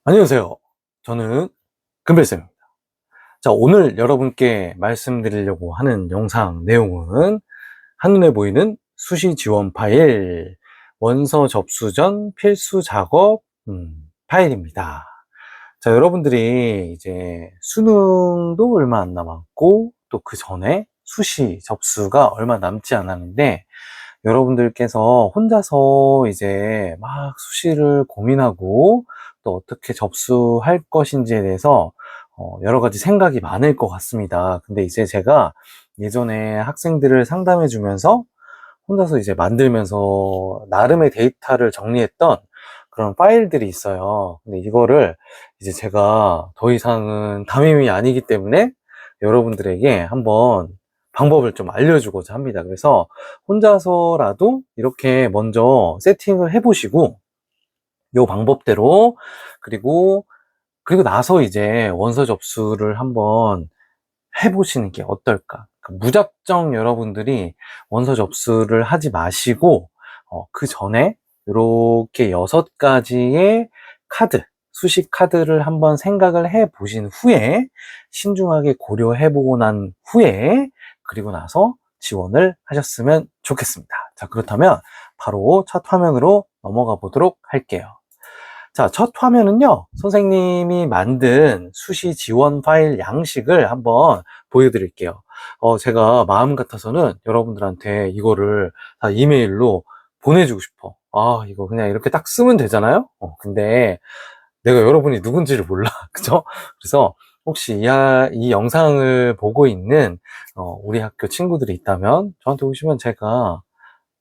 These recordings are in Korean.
안녕하세요. 저는 금별쌤입니다. 자, 오늘 여러분께 말씀드리려고 하는 영상 내용은 한눈에 보이는 수시 지원 파일, 원서 접수 전 필수 작업 파일입니다. 자, 여러분들이 이제 수능도 얼마 안 남았고 또 그 전에 수시 접수가 얼마 남지 않았는데 여러분들께서 혼자서 이제 막 수시를 고민하고 또 어떻게 접수할 것인지에 대해서 여러 가지 생각이 많을 것 같습니다. 근데 이제 제가 예전에 학생들을 상담해 주면서 혼자서 이제 만들면서 나름의 데이터를 정리했던 그런 파일들이 있어요. 근데 이거를 이제 제가 더 이상은 담임이 아니기 때문에 여러분들에게 한번 방법을 좀 알려주고자 합니다. 그래서 혼자서라도 이렇게 먼저 세팅을 해보시고 요 방법대로 그리고 나서 이제 원서 접수를 한번 해보시는 게 어떨까. 무작정 여러분들이 원서 접수를 하지 마시고 그 전에 이렇게 6가지의 카드, 수식 카드를 한번 생각을 해 보신 후에 신중하게 고려해 보고 난 후에 그리고 나서 지원을 하셨으면 좋겠습니다. 자, 그렇다면 바로 첫 화면으로 넘어가 보도록 할게요. 자, 첫 화면은요, 선생님이 만든 수시 지원 파일 양식을 한번 보여드릴게요. 제가 마음 같아서는 여러분들한테 이거를 다 이메일로 보내주고 싶어. 아, 이거 그냥 이렇게 딱 쓰면 되잖아요? 근데 내가 여러분이 누군지를 몰라. 그죠? 그래서 혹시 이 영상을 보고 있는 우리 학교 친구들이 있다면 저한테 오시면 제가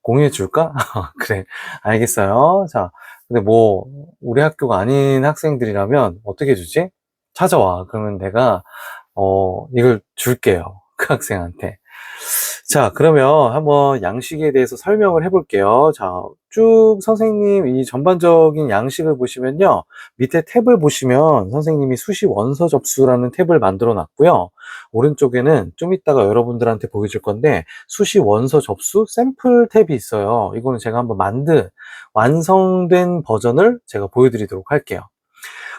공유해 줄까? 그래, 알겠어요. 자, 근데 뭐 우리 학교가 아닌 학생들이라면 어떻게 해주지? 찾아와. 그러면 내가 이걸 줄게요. 그 학생한테. 자, 그러면 한번 양식에 대해서 설명을 해볼게요. 자, 쭉 선생님 이 전반적인 양식을 보시면요. 밑에 탭을 보시면 선생님이 수시 원서 접수라는 탭을 만들어 놨고요. 오른쪽에는 좀 이따가 여러분들한테 보여줄 건데 수시 원서 접수 샘플 탭이 있어요. 이거는 제가 한번 완성된 버전을 제가 보여드리도록 할게요.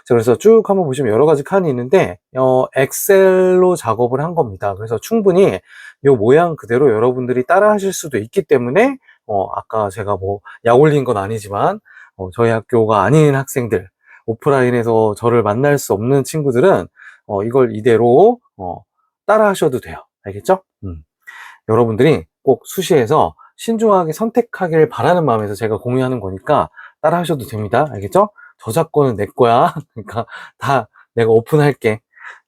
자, 그래서 쭉 한번 보시면 여러 가지 칸이 있는데 엑셀로 작업을 한 겁니다. 그래서 충분히 이 모양 그대로 여러분들이 따라 하실 수도 있기 때문에 아까 제가 뭐 약 올린 건 아니지만 저희 학교가 아닌 학생들, 오프라인에서 저를 만날 수 없는 친구들은 이걸 이대로 따라 하셔도 돼요. 알겠죠? 여러분들이 꼭 수시에서 신중하게 선택하길 바라는 마음에서 제가 공유하는 거니까 따라 하셔도 됩니다. 알겠죠? 저작권은 내 거야. 그러니까 다 내가 오픈할게.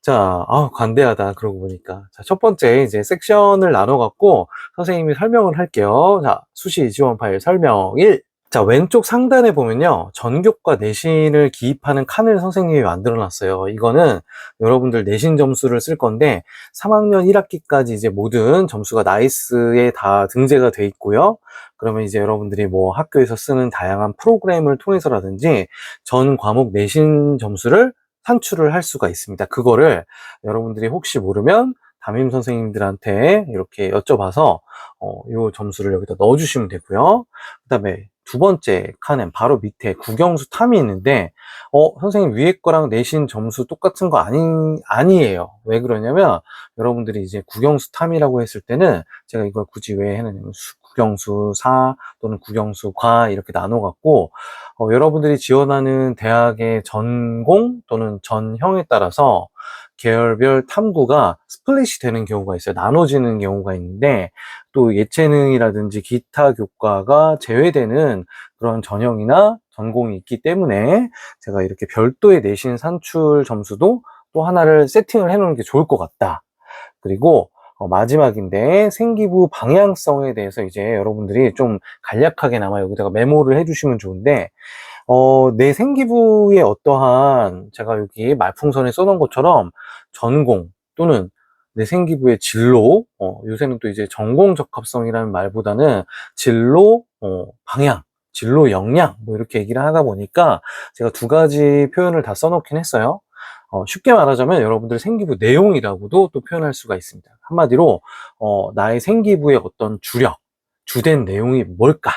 자, 관대하다. 그러고 보니까. 자, 첫 번째 이제 섹션을 나눠갖고 선생님이 설명을 할게요. 자, 수시 지원 파일 설명 1. 자, 왼쪽 상단에 보면요. 전교과 내신을 기입하는 칸을 선생님이 만들어 놨어요. 이거는 여러분들 내신 점수를 쓸 건데 3학년 1학기까지 이제 모든 점수가 나이스에 다 등재가 돼 있고요. 그러면 이제 여러분들이 뭐 학교에서 쓰는 다양한 프로그램을 통해서라든지 전 과목 내신 점수를 산출을 할 수가 있습니다. 그거를 여러분들이 혹시 모르면 담임 선생님들한테 이렇게 여쭤봐서 이 점수를 여기다 넣어주시면 되고요. 그 다음에 두 번째 칸엔 바로 밑에 국영수 탐이 있는데 선생님 위에 거랑 내신 점수 똑같은 거 아니에요. 왜 그러냐면 여러분들이 이제 국영수 탐이라고 했을 때는 제가 이걸 굳이 왜 했느냐면 국영수 4 또는 국영수 과 이렇게 나눠 갖고 여러분들이 지원하는 대학의 전공 또는 전형에 따라서 계열별 탐구가 스플릿이 되는 경우가 있어요. 나눠지는 경우가 있는데 또 예체능이라든지 기타 교과가 제외되는 그런 전형이나 전공이 있기 때문에 제가 이렇게 별도의 내신 산출 점수도 또 하나를 세팅을 해 놓는 게 좋을 것 같다. 그리고 마지막인데 생기부 방향성에 대해서 이제 여러분들이 좀 간략하게나마 여기다가 메모를 해주시면 좋은데 내 생기부에 어떠한 제가 여기 말풍선에 써놓은 것처럼 전공 또는 내 생기부의 진로, 요새는 또 이제 전공 적합성이라는 말보다는 진로, 방향, 진로 역량, 뭐 이렇게 얘기를 하다 보니까 제가 두 가지 표현을 다 써놓긴 했어요. 쉽게 말하자면 여러분들 생기부 내용이라고도 또 표현할 수가 있습니다. 한마디로, 나의 생기부의 어떤 주력, 주된 내용이 뭘까?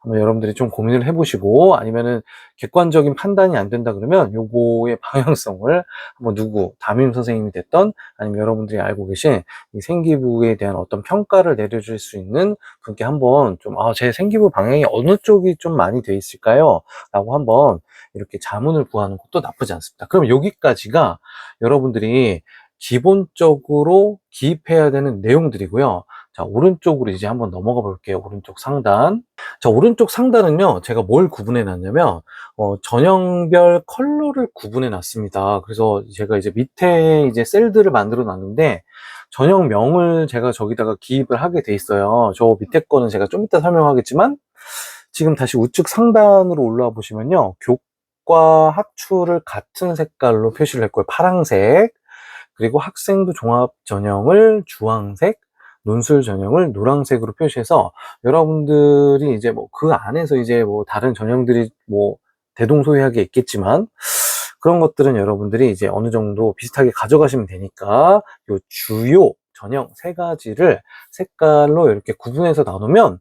한번 여러분들이 좀 고민을 해보시고, 아니면은 객관적인 판단이 안 된다 그러면 요거의 방향성을 한번 담임 선생님이 됐던, 아니면 여러분들이 알고 계신 이 생기부에 대한 어떤 평가를 내려줄 수 있는 분께 한번 좀, 제 생기부 방향이 어느 쪽이 좀 많이 돼 있을까요? 라고 한번 이렇게 자문을 구하는 것도 나쁘지 않습니다. 그럼 여기까지가 여러분들이 기본적으로 기입해야 되는 내용들이고요. 자, 오른쪽으로 이제 한번 넘어가 볼게요. 오른쪽 상단. 자, 오른쪽 상단은요, 제가 뭘 구분해 놨냐면, 전형별 컬러를 구분해 놨습니다. 그래서 제가 이제 밑에 이제 셀들을 만들어 놨는데, 전형명을 제가 저기다가 기입을 하게 돼 있어요. 저 밑에 거는 제가 좀 이따 설명하겠지만, 지금 다시 우측 상단으로 올라와 보시면요, 교과 학추를 같은 색깔로 표시를 했고요. 파랑색. 그리고 학생부 종합 전형을 주황색, 논술 전형을 노란색으로 표시해서 여러분들이 이제 뭐 그 안에서 이제 뭐 다른 전형들이 뭐 대동소이하게 있겠지만, 그런 것들은 여러분들이 이제 어느 정도 비슷하게 가져가시면 되니까 요 주요 전형 세 가지를 색깔로 이렇게 구분해서 나누면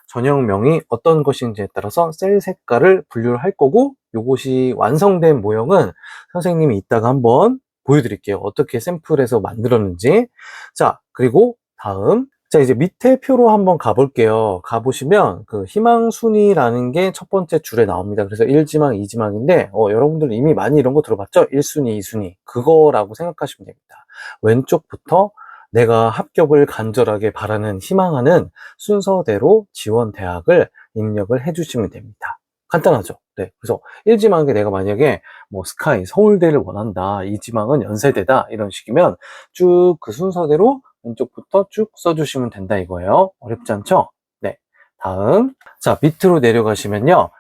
전형명이 어떤 것인지에 따라서 셀 색깔을 분류를 할 거고, 요것이 완성된 모형은 선생님이 이따가 한번 보여드릴게요. 어떻게 샘플해서 만들었는지. 자, 그리고 다음. 자, 이제 밑에 표로 한번 가볼게요. 가보시면 그 희망순위라는 게 첫 번째 줄에 나옵니다. 그래서 1지망, 2지망인데, 여러분들 이미 많이 이런 거 들어봤죠? 1순위, 2순위. 그거라고 생각하시면 됩니다. 왼쪽부터 내가 합격을 간절하게 바라는, 희망하는 순서대로 지원 대학을 입력을 해주시면 됩니다. 간단하죠? 네. 그래서 1지망에 내가 만약에 뭐 스카이, 서울대를 원한다. 2지망은 연세대다. 이런 식이면 쭉 그 순서대로 왼쪽부터 쭉 써주시면 된다 이거예요. 어렵지 않죠? 네. 다음. 자, 밑으로 내려가시면요.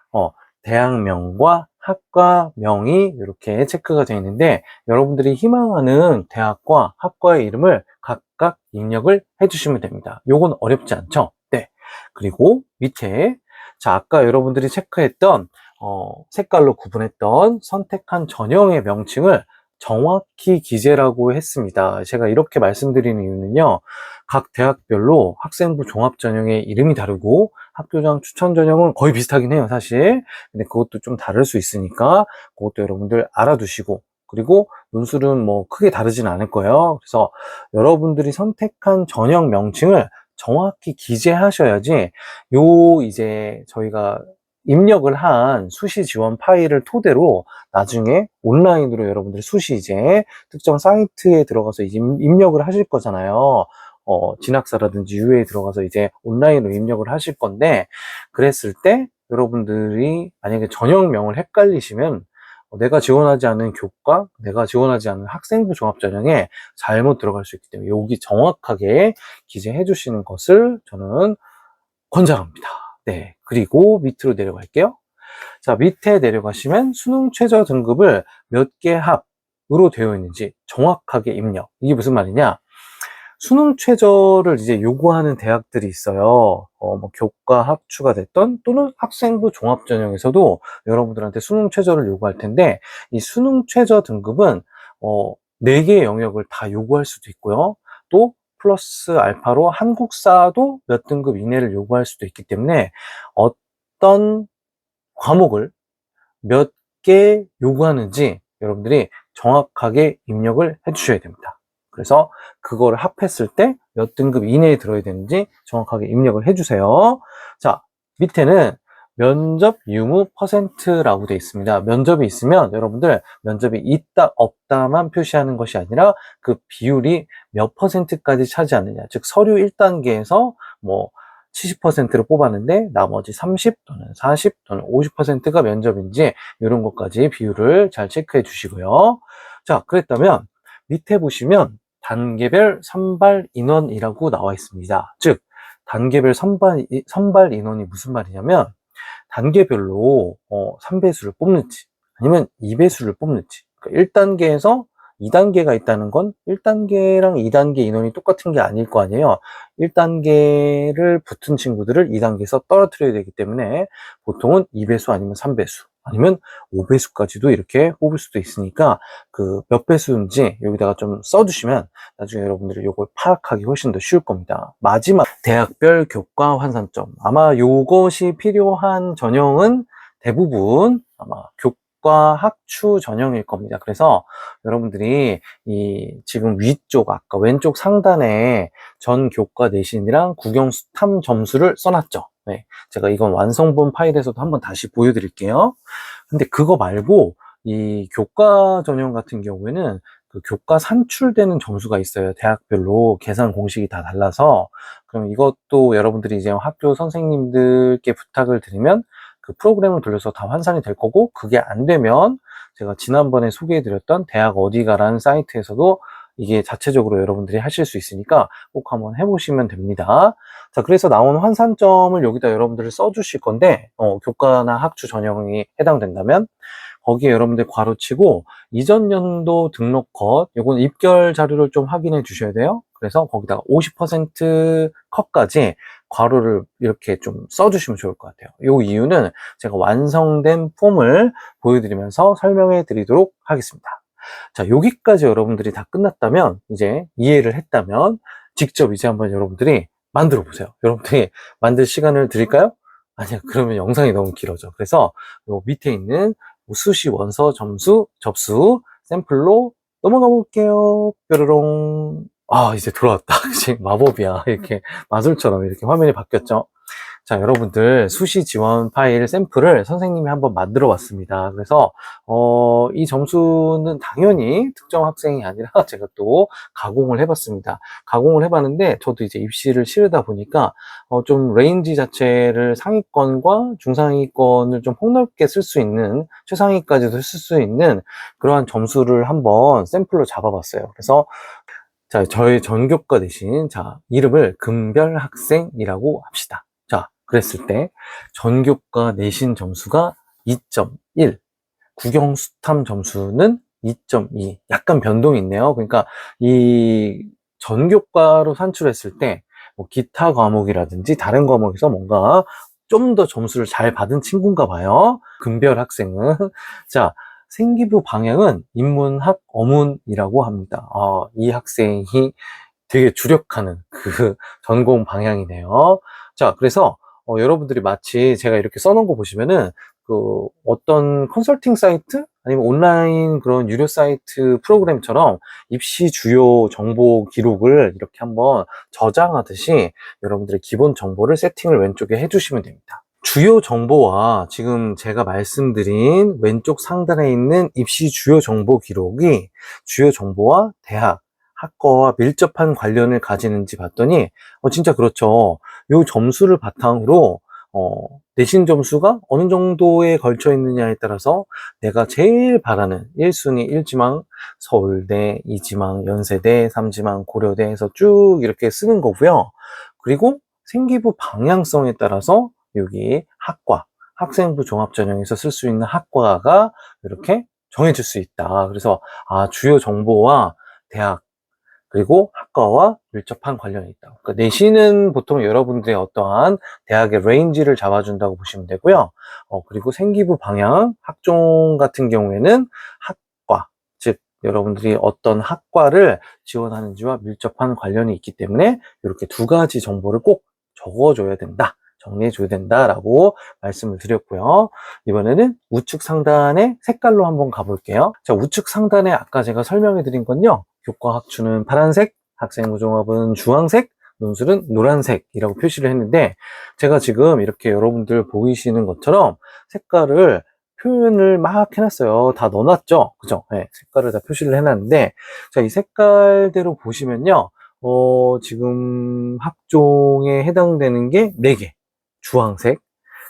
대학명과 학과명이 이렇게 체크가 되어 있는데, 여러분들이 희망하는 대학과 학과의 이름을 각각 입력을 해주시면 됩니다. 요건 어렵지 않죠? 네. 그리고 밑에, 자, 아까 여러분들이 체크했던 색깔로 구분했던 선택한 전형의 명칭을 정확히 기재라고 했습니다. 제가 이렇게 말씀드리는 이유는요, 각 대학별로 학생부 종합전형의 이름이 다르고 학교장 추천전형은 거의 비슷하긴 해요, 사실. 근데 그것도 좀 다를 수 있으니까 그것도 여러분들 알아두시고, 그리고 논술은 뭐 크게 다르진 않을 거예요. 그래서 여러분들이 선택한 전형 명칭을 정확히 기재하셔야지, 이제 저희가 입력을 한 수시 지원 파일을 토대로 나중에 온라인으로 여러분들이 수시 이제 특정 사이트에 들어가서 이제 입력을 하실 거잖아요. 진학사라든지 유에에 들어가서 이제 온라인으로 입력을 하실 건데, 그랬을 때 여러분들이 만약에 전형명을 헷갈리시면 내가 지원하지 않은 교과, 내가 지원하지 않은 학생부 종합전형에 잘못 들어갈 수 있기 때문에 여기 정확하게 기재해 주시는 것을 저는 권장합니다. 네. 그리고 밑으로 내려갈게요. 자, 밑에 내려가시면 수능 최저 등급을 몇 개 합으로 되어 있는지 정확하게 입력. 이게 무슨 말이냐? 수능 최저를 이제 요구하는 대학들이 있어요. 뭐 교과 학추가 됐던, 또는 학생부 종합전형에서도 여러분들한테 수능 최저를 요구할 텐데, 이 수능 최저 등급은 4개의 영역을 다 요구할 수도 있고요. 또 플러스 알파로 한국사도 몇 등급 이내를 요구할 수도 있기 때문에 어떤 과목을 몇 개 요구하는지 여러분들이 정확하게 입력을 해 주셔야 됩니다. 그래서 그거를 합했을 때 몇 등급 이내에 들어야 되는지 정확하게 입력을 해 주세요. 자, 밑에는 면접 유무 퍼센트라고 되어 있습니다. 면접이 있으면 여러분들 면접이 있다 없다만 표시하는 것이 아니라 그 비율이 몇 퍼센트까지 차지하느냐, 즉 서류 1단계에서 뭐 70%를 뽑았는데 나머지 30 또는 40 또는 50%가 면접인지, 이런 것까지 비율을 잘 체크해 주시고요. 자, 그랬다면 밑에 보시면 단계별 선발 인원이라고 나와 있습니다. 즉, 단계별 선발 인원이 무슨 말이냐면, 단계별로 3배수를 뽑는지 아니면 2배수를 뽑는지, 그러니까 1단계에서 2단계가 있다는 건 1단계랑 2단계 인원이 똑같은 게 아닐 거 아니에요. 1단계를 붙은 친구들을 2단계에서 떨어뜨려야 되기 때문에 보통은 2배수 아니면 3배수. 아니면 5배수까지도 이렇게 뽑을 수도 있으니까 그 몇 배수인지 여기다가 좀 써주시면 나중에 여러분들이 이걸 파악하기 훨씬 더 쉬울 겁니다. 마지막 대학별 교과 환산점, 아마 요것이 필요한 전형은 대부분 아마 교과 학추 전형일 겁니다. 그래서 여러분들이 이 지금 위쪽 아까 왼쪽 상단에 전 교과 내신이랑 국영수탐 점수를 써놨죠. 네, 제가 이건 완성본 파일에서도 한번 다시 보여드릴게요. 근데 그거 말고 이 교과 전형 같은 경우에는 그 교과 산출되는 점수가 있어요. 대학별로 계산 공식이 다 달라서. 그럼 이것도 여러분들이 이제 학교 선생님들께 부탁을 드리면 그 프로그램을 돌려서 다 환산이 될 거고, 그게 안 되면 제가 지난번에 소개해드렸던 대학 어디가라는 사이트에서도 이게 자체적으로 여러분들이 하실 수 있으니까 꼭 한번 해보시면 됩니다. 자, 그래서 나온 환산점을 여기다 여러분들이 써주실 건데, 교과나 학추 전형이 해당된다면 거기에 여러분들 괄호치고 이전 연도 등록 컷, 요건 입결 자료를 좀 확인해 주셔야 돼요. 그래서 거기다가 50% 컷까지 괄호를 이렇게 좀 써주시면 좋을 것 같아요. 요 이유는 제가 완성된 폼을 보여드리면서 설명해 드리도록 하겠습니다. 자, 여기까지 여러분들이 다 끝났다면, 이제 이해를 했다면 직접 이제 한번 여러분들이 만들어 보세요. 여러분들이 만들 시간을 드릴까요? 아니요, 그러면 영상이 너무 길어져. 그래서 요 밑에 있는 수시 원서 점수 접수 샘플로 넘어가 볼게요. 뾰로롱. 아, 이제 돌아왔다. 그치? 마법이야. 이렇게 마술처럼 이렇게 화면이 바뀌었죠. 자, 여러분들 수시 지원 파일 샘플을 선생님이 한번 만들어 봤습니다. 그래서 이 점수는 당연히 특정 학생이 아니라 제가 또 가공을 해봤습니다. 가공을 해봤는데 저도 이제 입시를 치르다 보니까 좀 레인지 자체를 상위권과 중상위권을 좀 폭넓게 쓸 수 있는, 최상위까지도 쓸 수 있는 그러한 점수를 한번 샘플로 잡아봤어요. 그래서 자, 저의 전교과 대신 자 이름을 금별 학생이라고 합시다. 자, 그랬을 때 전교과 내신 점수가 2.1, 국영수탐 점수는 2.2. 약간 변동이 있네요. 그러니까 이 전교과로 산출했을 때 뭐 기타 과목이라든지 다른 과목에서 뭔가 좀 더 점수를 잘 받은 친구인가 봐요. 금별 학생은. 자, 생기부 방향은 인문학 어문이라고 합니다. 이 학생이 되게 주력하는 그 전공 방향이네요. 자, 그래서 여러분들이 마치 제가 이렇게 써놓은 거 보시면은 그 어떤 컨설팅 사이트 아니면 온라인 그런 유료 사이트 프로그램처럼 입시 주요 정보 기록을 이렇게 한번 저장하듯이 여러분들의 기본 정보를 세팅을 왼쪽에 해주시면 됩니다. 주요 정보와 지금 제가 말씀드린 왼쪽 상단에 있는 입시 주요 정보 기록이 주요 정보와 대학, 학과와 밀접한 관련을 가지는지 봤더니 진짜 그렇죠. 요 점수를 바탕으로 내신 점수가 어느 정도에 걸쳐 있느냐에 따라서 내가 제일 바라는 1순위 1지망, 서울대, 2지망, 연세대, 3지망, 고려대 해서 쭉 이렇게 쓰는 거고요. 그리고 생기부 방향성에 따라서 여기 학과, 학생부 종합전형에서 쓸 수 있는 학과가 이렇게 정해질 수 있다. 그래서 주요 정보와 대학, 그리고 학과와 밀접한 관련이 있다. 그러니까 내신은 보통 여러분들의 어떠한 대학의 레인지를 잡아준다고 보시면 되고요. 그리고 생기부 방향, 학종 같은 경우에는 학과, 즉 여러분들이 어떤 학과를 지원하는지와 밀접한 관련이 있기 때문에 이렇게 두 가지 정보를 꼭 적어줘야 된다. 정리해줘야 된다라고 말씀을 드렸고요. 이번에는 우측 상단의 색깔로 한번 가볼게요. 자, 우측 상단에 아까 제가 설명해 드린 건요. 교과 학추는 파란색, 학생부 종합은 주황색, 논술은 노란색이라고 표시를 했는데 제가 지금 이렇게 여러분들 보이시는 것처럼 색깔을 표현을 막 해놨어요. 다 넣어놨죠? 그죠? 네, 색깔을 다 표시를 해놨는데 자, 이 색깔대로 보시면요. 지금 학종에 해당되는 게 4개. 주황색,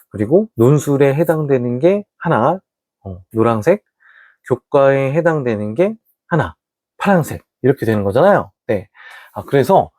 그리고 논술에 해당되는 게 하나, 노란색, 교과에 해당되는 게 하나, 파란색. 이렇게 되는 거잖아요. 네. 그래서,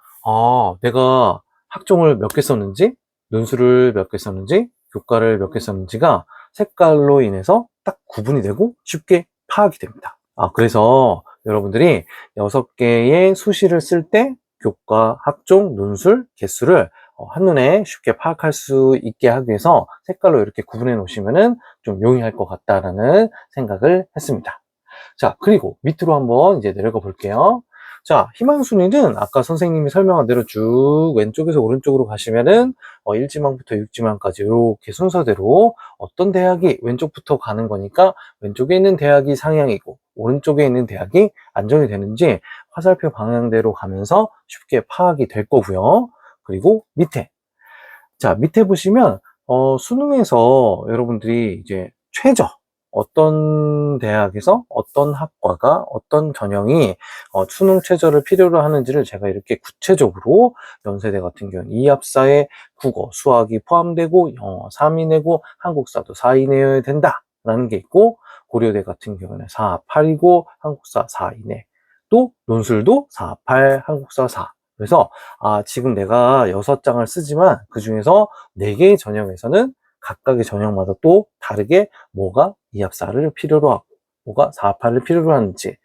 내가 학종을 몇 개 썼는지, 논술을 몇 개 썼는지, 교과를 몇 개 썼는지가 색깔로 인해서 딱 구분이 되고 쉽게 파악이 됩니다. 그래서 여러분들이 6개의 수시를 쓸 때 교과, 학종, 논술, 개수를 한눈에 쉽게 파악할 수 있게 하기 위해서 색깔로 이렇게 구분해 놓으시면은 좀 용이할 것 같다라는 생각을 했습니다. 자, 그리고 밑으로 한번 이제 내려가 볼게요. 자, 희망순위는 아까 선생님이 설명한 대로 쭉 왼쪽에서 오른쪽으로 가시면은 1지망부터 6지망까지 이렇게 순서대로 어떤 대학이 왼쪽부터 가는 거니까 왼쪽에 있는 대학이 상향이고 오른쪽에 있는 대학이 안정이 되는지 화살표 방향대로 가면서 쉽게 파악이 될 거고요. 그리고 밑에, 자, 밑에 보시면 수능에서 여러분들이 이제 최저 어떤 대학에서 어떤 학과가 어떤 전형이 수능 최저를 필요로 하는지를 제가 이렇게 구체적으로 연세대 같은 경우는 2합사에 국어, 수학이 포함되고 영어 3이 내고 한국사도 4이 내어야 된다라는 게 있고, 고려대 같은 경우는 4, 8이고 한국사 4 이내, 또 논술도 4, 8, 한국사 4. 그래서 지금 내가 6장을 쓰지만 그 중에서 4개의 전형에서는 각각의 전형마다 또 다르게 뭐가 2합사를 필요로 하고 뭐가 4합사를 필요로 하는지,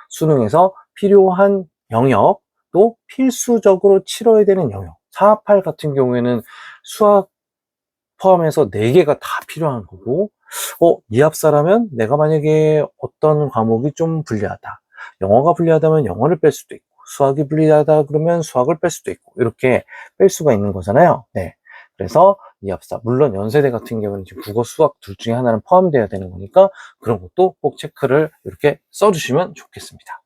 수능에서 필요한 영역, 또 필수적으로 치러야 되는 영역, 4합8 같은 경우에는 수학 포함해서 4개가 다 필요한 거고, 2합사라면 내가 만약에 어떤 과목이 좀 불리하다, 영어가 불리하다면 영어를 뺄 수도 있고, 수학이 불리하다 그러면 수학을 뺄 수도 있고, 이렇게 뺄 수가 있는 거잖아요. 네. 그래서 2합사, 물론 연세대 같은 경우는 지금 국어, 수학 둘 중에 하나는 포함되어야 되는 거니까 그런 것도 꼭 체크를 이렇게 써주시면 좋겠습니다.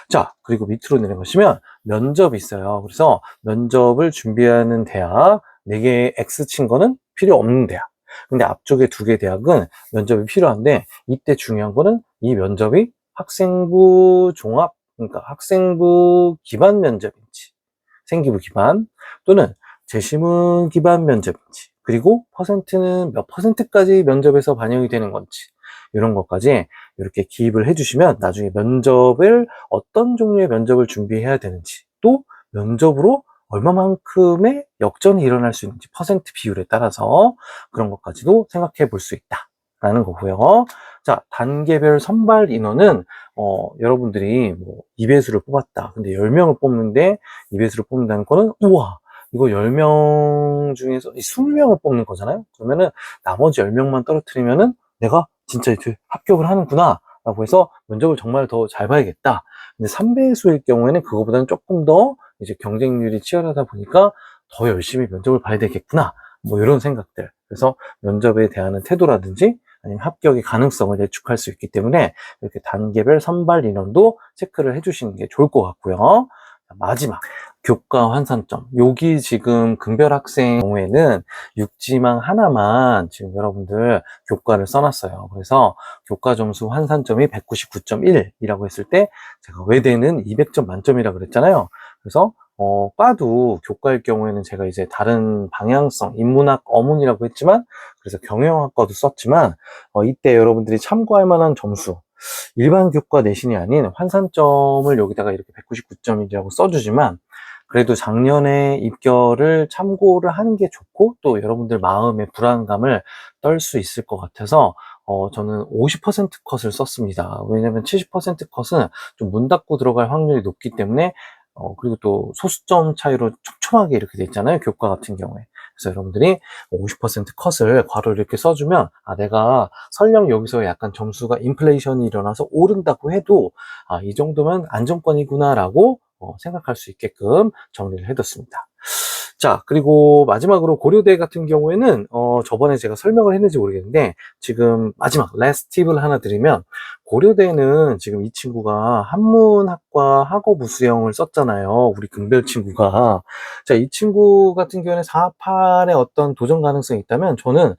자, 그리고 밑으로 내려가시면 면접이 있어요. 그래서 면접을 준비하는 대학 4개의 X 친 거는 필요 없는 대학. 근데 앞쪽에 2개 대학은 면접이 필요한데, 이때 중요한 거는 이 면접이 학생부 종합, 그러니까 학생부 기반 면접인지, 생기부 기반, 또는 재시문 기반 면접인지, 그리고 퍼센트는 몇 퍼센트까지 면접에서 반영이 되는 건지, 이런 것까지 이렇게 기입을 해주시면 나중에 면접을 어떤 종류의 면접을 준비해야 되는지, 또 면접으로 얼마만큼의 역전이 일어날 수 있는지 퍼센트 비율에 따라서 그런 것까지도 생각해 볼 수 있다라는 거고요. 자, 단계별 선발 인원은 여러분들이 뭐 2배수를 뽑았다. 근데 10명을 뽑는데 2배수를 뽑는다는 거는, 우와, 이거 10명 중에서 20명을 뽑는 거잖아요. 그러면은 나머지 10명만 떨어뜨리면은 내가 진짜 이제 합격을 하는구나 라고 해서 면접을 정말 더 잘 봐야겠다. 근데 3배수일 경우에는 그거보다는 조금 더 이제 경쟁률이 치열하다 보니까 더 열심히 면접을 봐야 되겠구나, 뭐 이런 생각들. 그래서 면접에 대한 태도라든지 아니면 합격의 가능성을 예측할 수 있기 때문에 이렇게 단계별 선발 인원도 체크를 해주시는 게 좋을 것 같고요. 마지막, 교과 환산점. 여기 지금 금별 학생 경우에는 6지망 하나만 지금 여러분들 교과를 써놨어요. 그래서 교과 점수 환산점이 199.1이라고 했을 때, 제가 외대는 200점 만점이라고 그랬잖아요. 그래서 과도 교과일 경우에는 제가 이제 다른 방향성, 인문학, 어문이라고 했지만, 그래서 경영학과도 썼지만, 이때 여러분들이 참고할 만한 점수, 일반 교과 내신이 아닌 환산점을 여기다가 이렇게 199점이라고 써주지만, 그래도 작년에 입결을 참고를 하는 게 좋고, 또 여러분들 마음의 불안감을 떨 수 있을 것 같아서 저는 50% 컷을 썼습니다. 왜냐면 70% 컷은 좀 문 닫고 들어갈 확률이 높기 때문에, 그리고 또 소수점 차이로 촘촘하게 이렇게 돼 있잖아요, 교과 같은 경우에. 그래서 여러분들이 50% 컷을 괄호 이렇게 써주면, 내가 설령 여기서 약간 점수가 인플레이션이 일어나서 오른다고 해도 이 정도면 안정권이구나라고 생각할 수 있게끔 정리를 해뒀습니다. 자, 그리고 마지막으로 고려대 같은 경우에는 저번에 제가 설명을 했는지 모르겠는데, 지금 마지막 라스트 팁을 하나 드리면, 고려대는 지금 이 친구가 한문학과 학업 우수형을 썼잖아요. 우리 금별 친구가. 자, 이 친구 같은 경우에는 4.8의 어떤 도전 가능성이 있다면, 저는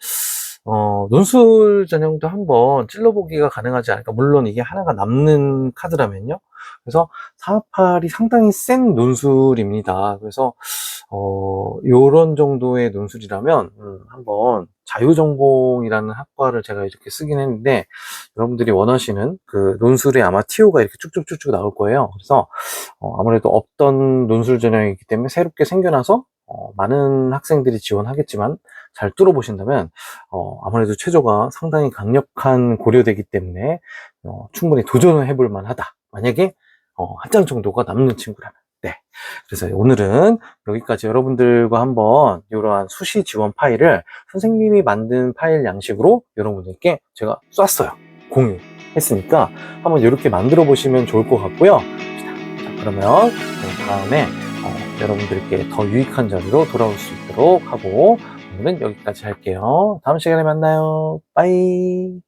논술 전형도 한번 찔러보기가 가능하지 않을까. 물론 이게 하나가 남는 카드라면요. 그래서 4.8이 상당히 센 논술입니다. 그래서 요런 정도의 논술이라면 한번 자유전공이라는 학과를 제가 이렇게 쓰긴 했는데, 여러분들이 원하시는 그 논술에 아마 TO가 이렇게 쭉쭉쭉쭉 나올 거예요. 그래서 아무래도 없던 논술 전형이기 때문에 새롭게 생겨나서 많은 학생들이 지원하겠지만, 잘 뚫어보신다면 아무래도 최저가 상당히 강력한 고려되기 때문에 충분히 도전을 해볼 만하다. 만약에 한 장 정도가 남는 친구라면. 네. 그래서 오늘은 여기까지 여러분들과 한번 이러한 수시 지원 파일을 선생님이 만든 파일 양식으로 여러분들께 제가 쐈어요. 공유했으니까 한번 이렇게 만들어 보시면 좋을 것 같고요. 자, 그러면 다음에 여러분들께 더 유익한 자료로 돌아올 수 있도록 하고 오늘은 여기까지 할게요. 다음 시간에 만나요. 빠이.